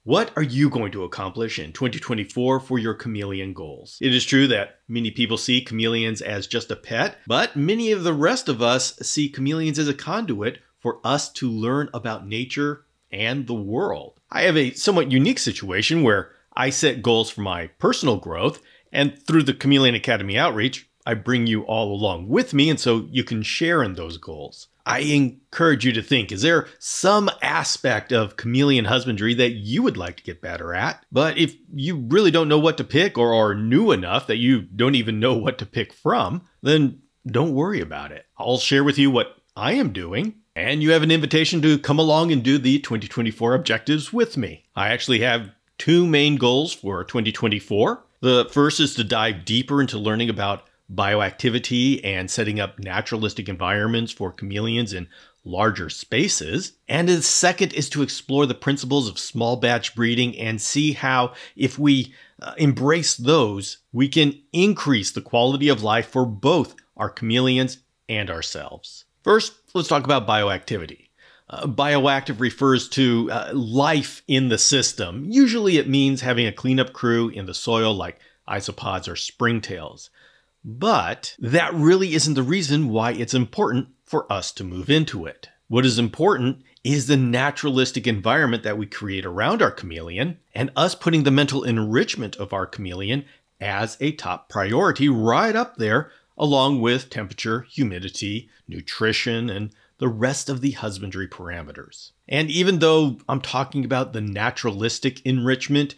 What are you going to accomplish in 2024 for your chameleon goals? It is true that many people see chameleons as just a pet, but many of the rest of us see chameleons as a conduit for us to learn about nature and the world. I have a somewhat unique situation where I set goals for my personal growth, and through the Chameleon Academy outreach, I bring you all along with me, and so you can share in those goals. I encourage you to think, is there some aspect of chameleon husbandry that you would like to get better at? But if you really don't know what to pick or are new enough that you don't even know what to pick from, then don't worry about it. I'll share with you what I am doing, and you have an invitation to come along and do the 2024 objectives with me. I actually have two main goals for 2024. The first is to dive deeper into learning about bioactivity and setting up naturalistic environments for chameleons in larger spaces. And the second is to explore the principles of small batch breeding and see how, if we embrace those, we can increase the quality of life for both our chameleons and ourselves. First, let's talk about bioactivity. Bioactive refers to life in the system. Usually it means having a cleanup crew in the soil like isopods or springtails. But that really isn't the reason why it's important for us to move into it. What is important is the naturalistic environment that we create around our chameleon, and us putting the mental enrichment of our chameleon as a top priority right up there, along with temperature, humidity, nutrition, and the rest of the husbandry parameters. And even though I'm talking about the naturalistic enrichment,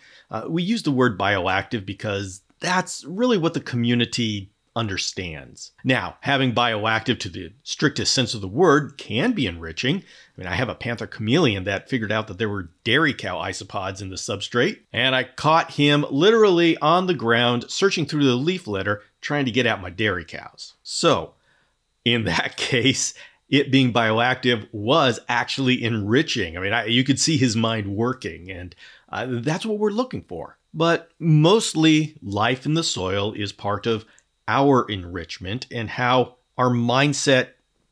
we use the word bioactive because that's really what the community understands. Now, having bioactive to the strictest sense of the word can be enriching. I mean, I have a panther chameleon that figured out that there were dairy cow isopods in the substrate, and I caught him literally on the ground searching through the leaf litter trying to get at my dairy cows. So, in that case, it being bioactive was actually enriching. I mean, you could see his mind working, and that's what we're looking for. But mostly, life in the soil is part of our enrichment and how our mindset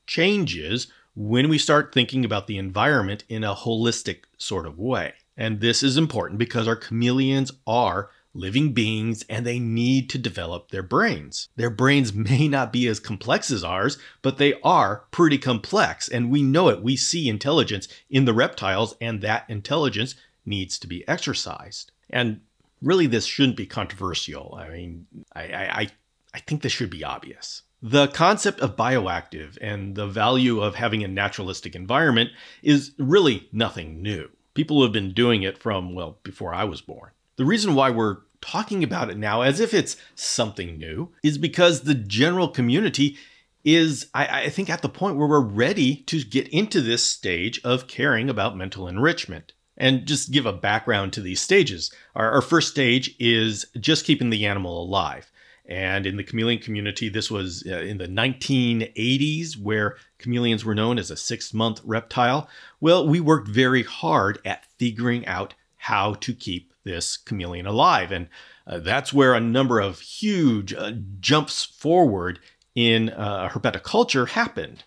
changes when we start thinking about the environment in a holistic sort of way. And this is important because our chameleons are living beings and they need to develop their brains. Their brains may not be as complex as ours, but they are pretty complex, and we know it. We see intelligence in the reptiles, and that intelligence needs to be exercised. And really, this shouldn't be controversial. I mean, I think this should be obvious. The concept of bioactive and the value of having a naturalistic environment is really nothing new. People have been doing it from, well, before I was born. The reason why we're talking about it now as if it's something new is because the general community is, I think, at the point where we're ready to get into this stage of caring about mental enrichment. And just give a background to these stages. Our first stage is just keeping the animal alive. And in the chameleon community, this was in the 1980s, where chameleons were known as a 6-month reptile. Well, we worked very hard at figuring out how to keep this chameleon alive. And that's where a number of huge jumps forward in herpetoculture happened.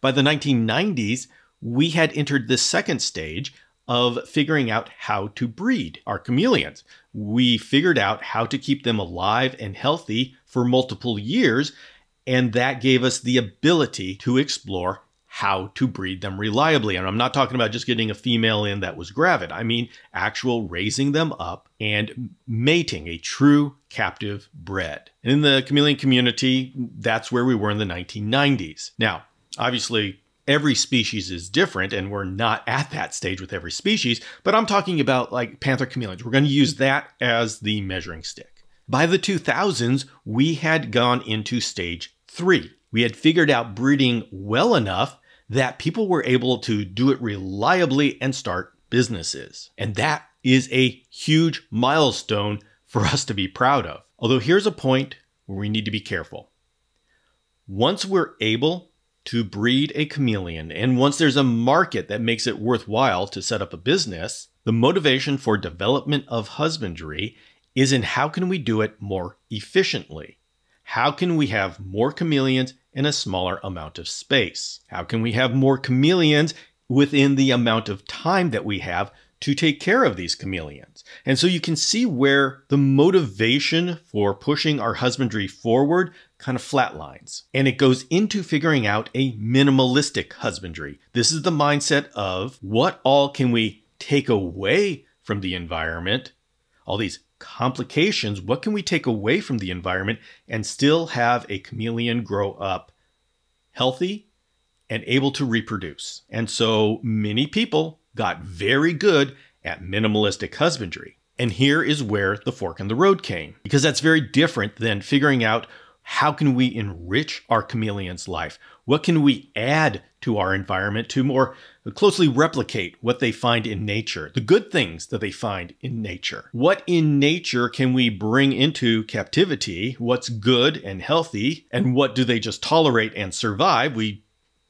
By the 1990s, we had entered the second stage of figuring out how to breed our chameleons. We figured out how to keep them alive and healthy for multiple years, and that gave us the ability to explore how to breed them reliably. And I'm not talking about just getting a female in that was gravid. I mean actual raising them up and mating, a true captive bred. And in the chameleon community, that's where we were in the 1990s. Now, obviously, every species is different, and we're not at that stage with every species, but I'm talking about like panther chameleons. We're going to use that as the measuring stick. By the 2000s, we had gone into stage 3. We had figured out breeding well enough that people were able to do it reliably and start businesses. And that is a huge milestone for us to be proud of. Although here's a point where we need to be careful. Once we're able to breed a chameleon, and once there's a market that makes it worthwhile to set up a business, the motivation for development of husbandry is in how can we do it more efficiently? How can we have more chameleons in a smaller amount of space? How can we have more chameleons within the amount of time that we have to take care of these chameleons. And so you can see where the motivation for pushing our husbandry forward kind of flatlines. And it goes into figuring out a minimalistic husbandry. This is the mindset of what all can we take away from the environment, all these complications, what can we take away from the environment and still have a chameleon grow up healthy and able to reproduce. And so many people got very good at minimalistic husbandry. And here is where the fork in the road came, because that's very different than figuring out how can we enrich our chameleon's life? What can we add to our environment to more closely replicate what they find in nature, the good things that they find in nature? What in nature can we bring into captivity? What's good and healthy? And what do they just tolerate and survive? We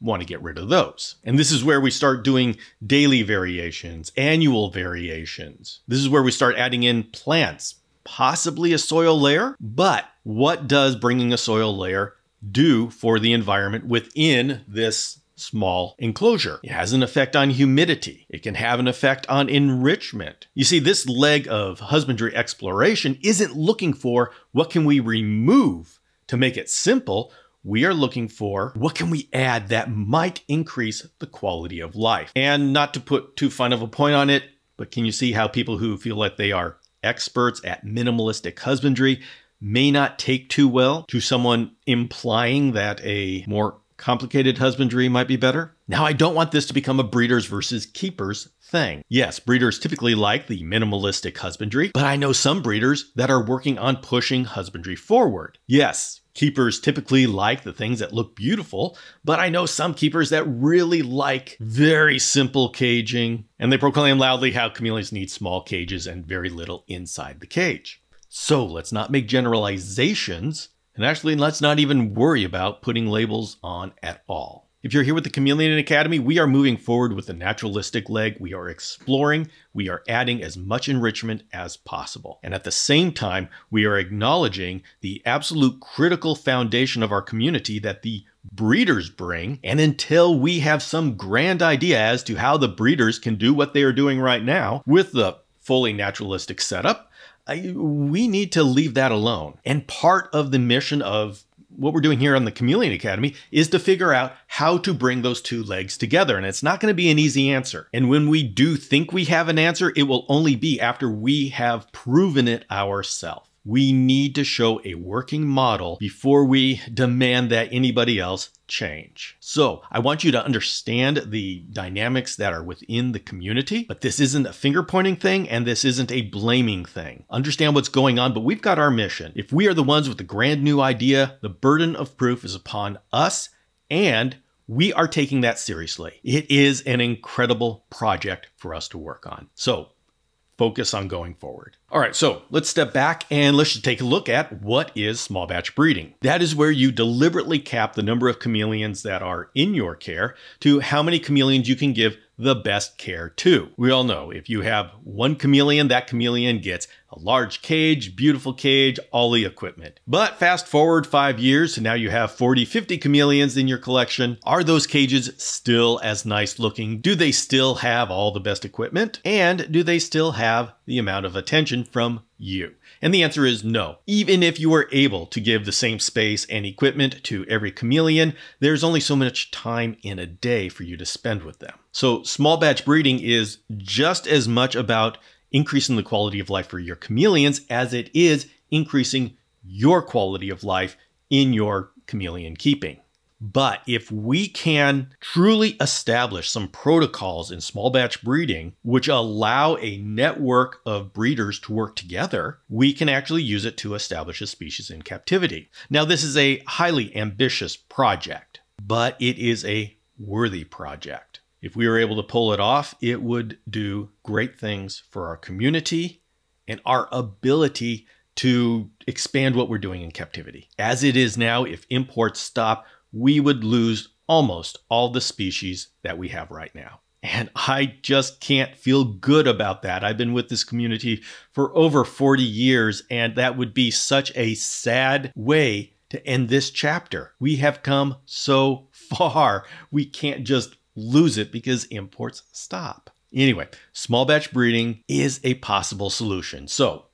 want to get rid of those. And this is where we start doing daily variations, annual variations. This is where we start adding in plants, possibly a soil layer. But what does bringing a soil layer do for the environment within this small enclosure? It has an effect on humidity. It can have an effect on enrichment. You see, this leg of husbandry exploration isn't looking for what can we remove to make it simple. We are looking for what can we add that might increase the quality of life. And not to put too fine of a point on it, but can you see how people who feel like they are experts at minimalistic husbandry may not take too well to someone implying that a more complicated husbandry might be better? Now, I don't want this to become a breeders versus keepers thing. Yes, breeders typically like the minimalistic husbandry, but I know some breeders that are working on pushing husbandry forward. Yes, keepers typically like the things that look beautiful, but I know some keepers that really like very simple caging, and they proclaim loudly how chameleons need small cages and very little inside the cage. So let's not make generalizations, and actually let's not even worry about putting labels on at all. If you're here with the Chameleon Academy, we are moving forward with the naturalistic leg. We are exploring, we are adding as much enrichment as possible. And at the same time, we are acknowledging the absolute critical foundation of our community that the breeders bring. And until we have some grand idea as to how the breeders can do what they are doing right now with the fully naturalistic setup, we need to leave that alone. And part of the mission of what we're doing here on the Chameleon Academy is to figure out how to bring those two legs together. And it's not going to be an easy answer. And when we do think we have an answer, it will only be after we have proven it ourselves. We need to show a working model before we demand that anybody else change. So I want you to understand the dynamics that are within the community, but this isn't a finger pointing thing and this isn't a blaming thing. Understand what's going on, but we've got our mission. If we are the ones with the grand new idea, the burden of proof is upon us, and we are taking that seriously. It is an incredible project for us to work on. So focus on going forward. All right, so let's step back and let's just take a look at what is small batch breeding. That is where you deliberately cap the number of chameleons that are in your care to how many chameleons you can give the best care to. We all know if you have one chameleon, that chameleon gets a large cage, beautiful cage, all the equipment. But fast forward 5 years, and now you have 40, 50 chameleons in your collection. Are those cages still as nice looking? Do they still have all the best equipment? And do they still have the amount of attention from you? And the answer is no. Even if you were able to give the same space and equipment to every chameleon, there's only so much time in a day for you to spend with them. So small batch breeding is just as much about increasing the quality of life for your chameleons as it is increasing your quality of life in your chameleon keeping. But if we can truly establish some protocols in small batch breeding, which allow a network of breeders to work together, we can actually use it to establish a species in captivity. Now, this is a highly ambitious project, but it is a worthy project. If we were able to pull it off, it would do great things for our community and our ability to expand what we're doing in captivity. As it is now, if imports stop, we would lose almost all the species that we have right now. And I just can't feel good about that. I've been with this community for over 40 years, and that would be such a sad way to end this chapter. We have come so far. We can't just lose it because imports stop. Anyway, small batch breeding is a possible solution. So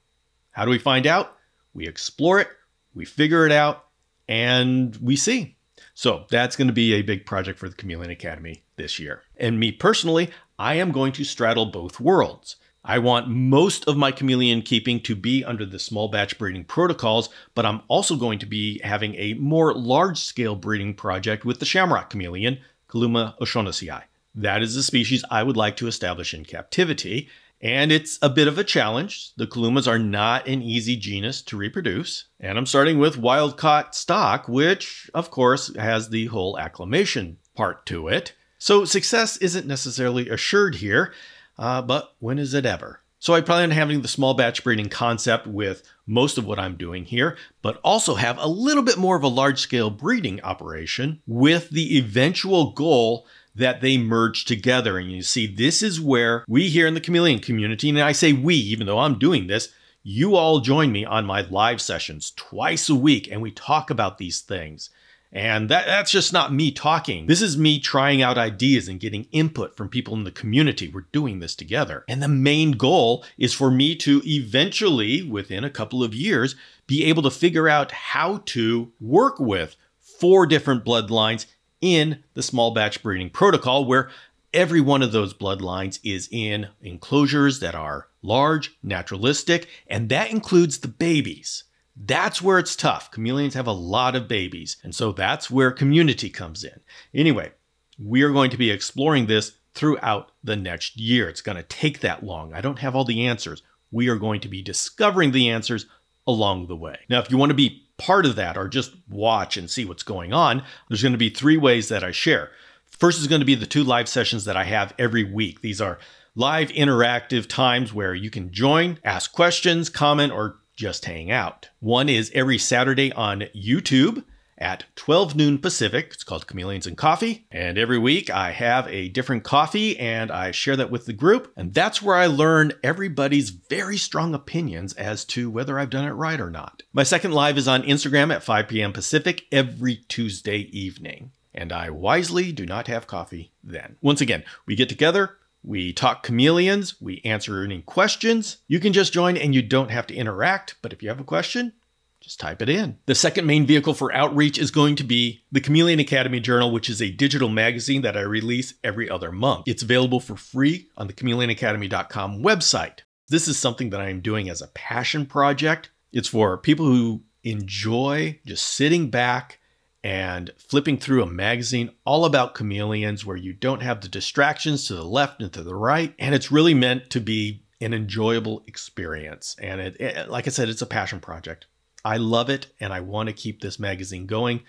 how do we find out? We explore it, we figure it out, and we see. So that's going to be a big project for the Chameleon Academy this year. And me personally, I am going to straddle both worlds. I want most of my chameleon keeping to be under the small batch breeding protocols, but I'm also going to be having a more large-scale breeding project with the shamrock chameleon, Caluma o'Shaughnessyi. That is a species I would like to establish in captivity, and it's a bit of a challenge. The Calumas are not an easy genus to reproduce, and I'm starting with wild-caught stock, which, of course, has the whole acclimation part to it. So success isn't necessarily assured here, but when is it ever? So I plan on having the small batch breeding concept with most of what I'm doing here, but also have a little bit more of a large-scale breeding operation with the eventual goal that they merge together. And you see, this is where we here in the chameleon community, and I say we, even though I'm doing this, you all join me on my live sessions twice a week, and we talk about these things. And that's just not me talking. This is me trying out ideas and getting input from people in the community. We're doing this together. And the main goal is for me to eventually, within a couple of years, be able to figure out how to work with 4 different bloodlines in the small batch breeding protocol, where every one of those bloodlines is in enclosures that are large, naturalistic, and that includes the babies. That's where it's tough. Chameleons have a lot of babies, and so that's where community comes in. Anyway, we are going to be exploring this throughout the next year. It's going to take that long. I don't have all the answers. We are going to be discovering the answers along the way. Now, if you want to be part of that or just watch and see what's going on, there's going to be 3 ways that I share. First is going to be the 2 live sessions that I have every week. These are live interactive times where you can join, ask questions, comment, or just hang out. One is every Saturday on YouTube at 12 noon Pacific. It's called Chameleons and Coffee. And every week I have a different coffee and I share that with the group. And that's where I learn everybody's very strong opinions as to whether I've done it right or not. My second live is on Instagram at 5 p.m. Pacific every Tuesday evening. And I wisely do not have coffee then. Once again, we get together, we talk chameleons, we answer any questions. You can just join and you don't have to interact, but if you have a question, just type it in. The second main vehicle for outreach is going to be the Chameleon Academy Journal, which is a digital magazine that I release every other month. It's available for free on the chameleonacademy.com website. This is something that I am doing as a passion project. It's for people who enjoy just sitting back and flipping through a magazine all about chameleons where you don't have the distractions to the left and to the right. And it's really meant to be an enjoyable experience. And it like I said, it's a passion project. I love it, and I want to keep this magazine going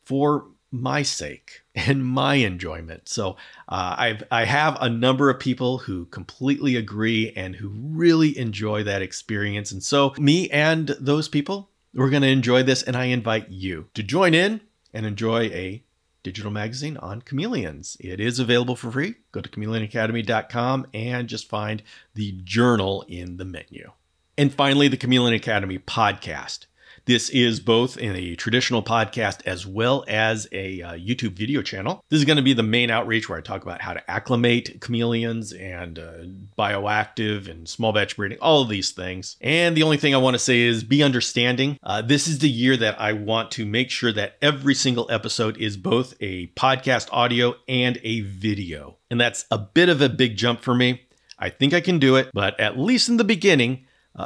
for my sake and my enjoyment. So I have a number of people who completely agree and who really enjoy that experience. And so me and those people, we're going to enjoy this, and I invite you to join in and enjoy a digital magazine on chameleons. It is available for free. Go to chameleonacademy.com and just find the journal in the menu. And finally, the Chameleon Academy podcast. This is both in a traditional podcast as well as a YouTube video channel. This is going to be the main outreach where I talk about how to acclimate chameleons and bioactive and small batch breeding, all of these things. And the only thing I want to say is be understanding. This is the year that I want to make sure that every single episode is both a podcast audio and a video. And that's a bit of a big jump for me. I think I can do it, but at least in the beginning,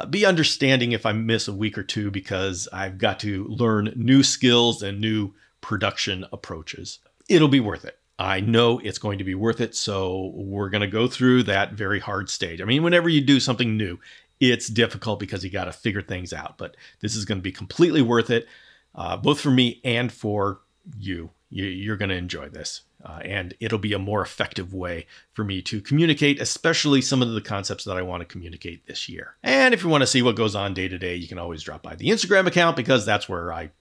be understanding if I miss a week or 2 because I've got to learn new skills and new production approaches. It'll be worth it. I know it's going to be worth it, so we're going to go through that very hard stage. I mean, whenever you do something new, it's difficult because you got to figure things out, but this is going to be completely worth it, both for me and for you. You're going to enjoy this. And it'll be a more effective way for me to communicate, especially some of the concepts that I want to communicate this year. And if you want to see what goes on day to day, you can always drop by the Instagram account because that's where I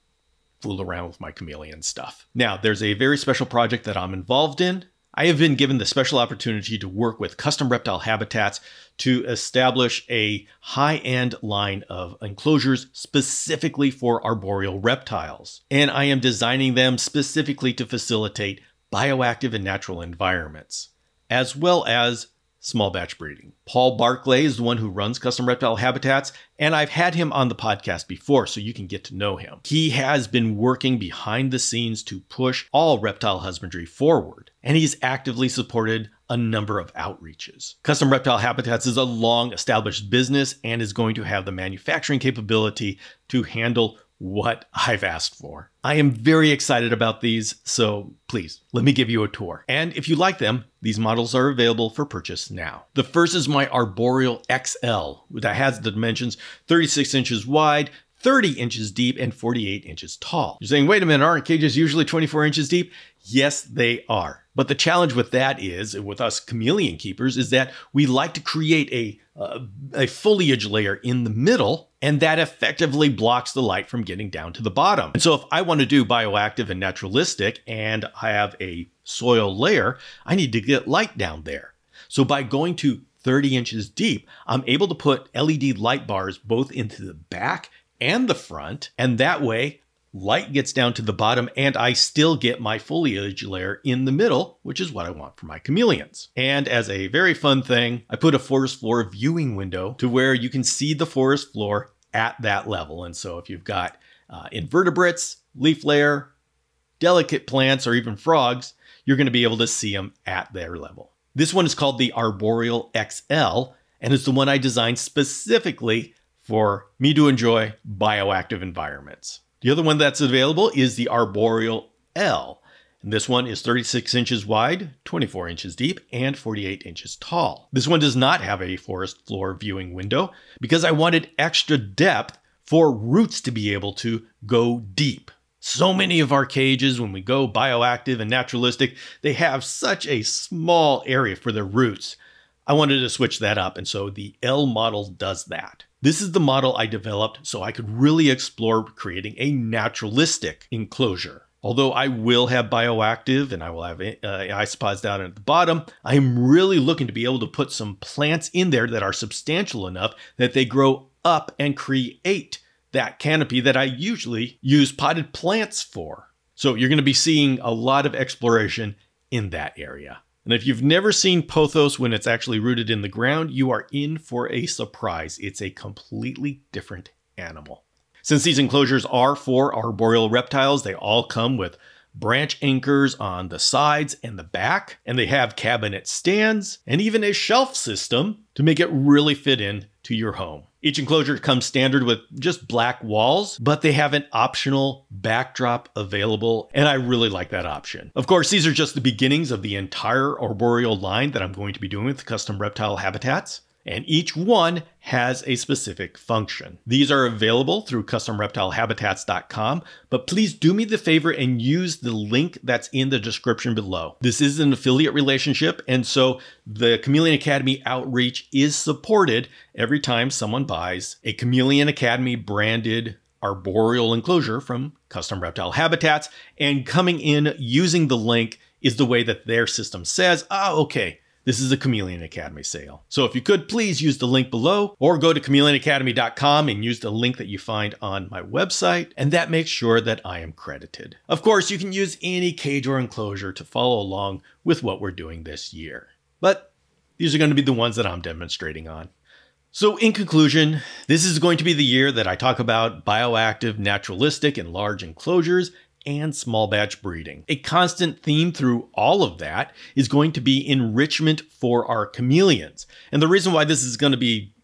fool around with my chameleon stuff. Now, there's a very special project that I'm involved in. I have been given the special opportunity to work with Custom Reptile Habitats to establish a high-end line of enclosures specifically for arboreal reptiles. And I am designing them specifically to facilitate bioactive and natural environments, as well as small batch breeding. Paul Barclay is the one who runs Custom Reptile Habitats, and I've had him on the podcast before, so you can get to know him. He has been working behind the scenes to push all reptile husbandry forward, and he's actively supported a number of outreaches. Custom Reptile Habitats is a long-established business and is going to have the manufacturing capability to handle what I've asked for. I am very excited about these, so please, let me give you a tour. And if you like them, these models are available for purchase now. The first is my Arboreal XL, that has the dimensions 36 inches wide, 30 inches deep, and 48 inches tall. You're saying, wait a minute, aren't cages usually 24 inches deep? Yes, they are. But the challenge with that is, with us chameleon keepers, is that we like to create a foliage layer in the middle, and that effectively blocks the light from getting down to the bottom. And so if I want to do bioactive and naturalistic and I have a soil layer, I need to get light down there. So by going to 30 inches deep, I'm able to put LED light bars both into the back and the front, and that way light gets down to the bottom and I still get my foliage layer in the middle, which is what I want for my chameleons. And as a very fun thing, I put a forest floor viewing window to where you can see the forest floor at that level. And so if you've got invertebrates, leaf layer, delicate plants, or even frogs, you're going to be able to see them at their level. This one is called the Arboreal XL, and it's the one I designed specifically for me to enjoy bioactive environments. The other one that's available is the Arboreal L. And this one is 36 inches wide, 24 inches deep, and 48 inches tall. This one does not have a forest floor viewing window because I wanted extra depth for roots to be able to go deep. So many of our cages, when we go bioactive and naturalistic, they have such a small area for their roots. I wanted to switch that up, and so the L model does that. This is the model I developed so I could really explore creating a naturalistic enclosure. Although I will have bioactive and I will have isopods down at the bottom, I'm really looking to be able to put some plants in there that are substantial enough that they grow up and create that canopy that I usually use potted plants for. So you're going to be seeing a lot of exploration in that area. And if you've never seen pothos when it's actually rooted in the ground, you are in for a surprise. It's a completely different animal. Since these enclosures are for arboreal reptiles, they all come with branch anchors on the sides and the back, and they have cabinet stands and even a shelf system to make it really fit in to your home. Each enclosure comes standard with just black walls, but they have an optional backdrop available, and I really like that option. Of course, these are just the beginnings of the entire arboreal line that I'm going to be doing with Custom Reptile Habitats, and each one has a specific function. These are available through customreptilehabitats.com, but please do me the favor and use the link that's in the description below. This is an affiliate relationship, and so the Chameleon Academy outreach is supported every time someone buys a Chameleon Academy branded arboreal enclosure from Custom Reptile Habitats, and coming in using the link is the way that their system says, okay, this is a Chameleon Academy sale. So if you could, please use the link below or go to chameleonacademy.com and use the link that you find on my website, and that makes sure that I am credited. Of course, you can use any cage or enclosure to follow along with what we're doing this year, but these are going to be the ones that I'm demonstrating on. So in conclusion, this is going to be the year that I talk about bioactive, naturalistic, and large enclosures and small batch breeding. A constant theme through all of that is going to be enrichment for our chameleons. And the reason why this is going to be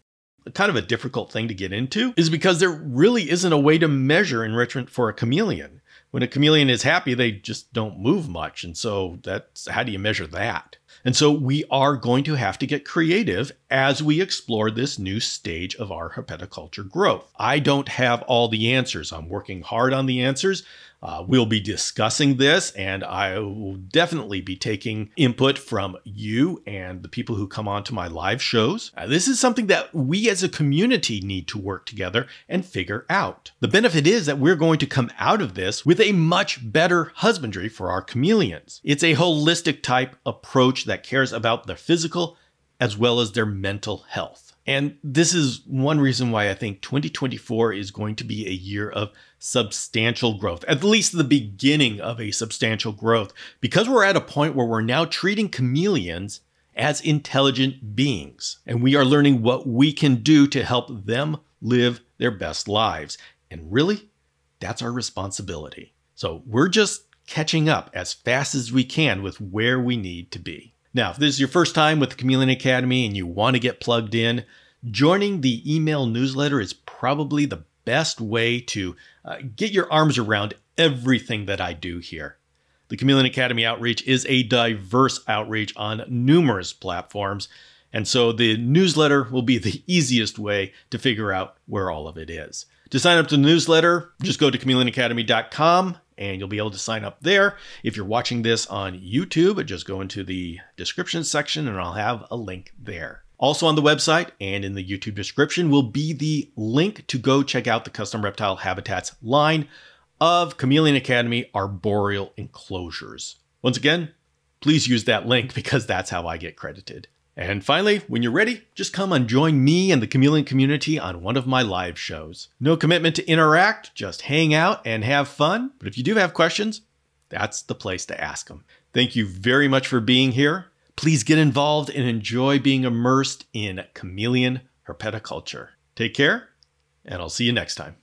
kind of a difficult thing to get into is because there really isn't a way to measure enrichment for a chameleon. When a chameleon is happy, they just don't move much. And so how do you measure that? And so we are going to have to get creative as we explore this new stage of our herpetoculture growth. I don't have all the answers. I'm working hard on the answers. We'll be discussing this, and I will definitely be taking input from you and the people who come on to my live shows. This is something that we as a community need to work together and figure out. The benefit is that we're going to come out of this with a much better husbandry for our chameleons. It's a holistic type approach that cares about their physical as well as their mental health. And this is one reason why I think 2024 is going to be a year of substantial growth, at least the beginning of a substantial growth, because we're at a point where we're now treating chameleons as intelligent beings. And we are learning what we can do to help them live their best lives. And really, that's our responsibility. So we're just catching up as fast as we can with where we need to be. Now, if this is your first time with the Chameleon Academy and you want to get plugged in, joining the email newsletter is probably the best way to get your arms around everything that I do here. The Chameleon Academy outreach is a diverse outreach on numerous platforms, and so the newsletter will be the easiest way to figure out where all of it is. To sign up to the newsletter, just go to chameleonacademy.com and you'll be able to sign up there. If you're watching this on YouTube, just go into the description section and I'll have a link there. Also on the website and in the YouTube description will be the link to go check out the Custom Reptile Habitats line of Chameleon Academy Arboreal enclosures. Once again, please use that link because that's how I get credited. And finally, when you're ready, just come and join me and the Chameleon community on one of my live shows. No commitment to interact, just hang out and have fun. But if you do have questions, that's the place to ask them. Thank you very much for being here. Please get involved and enjoy being immersed in chameleon herpetoculture. Take care, and I'll see you next time.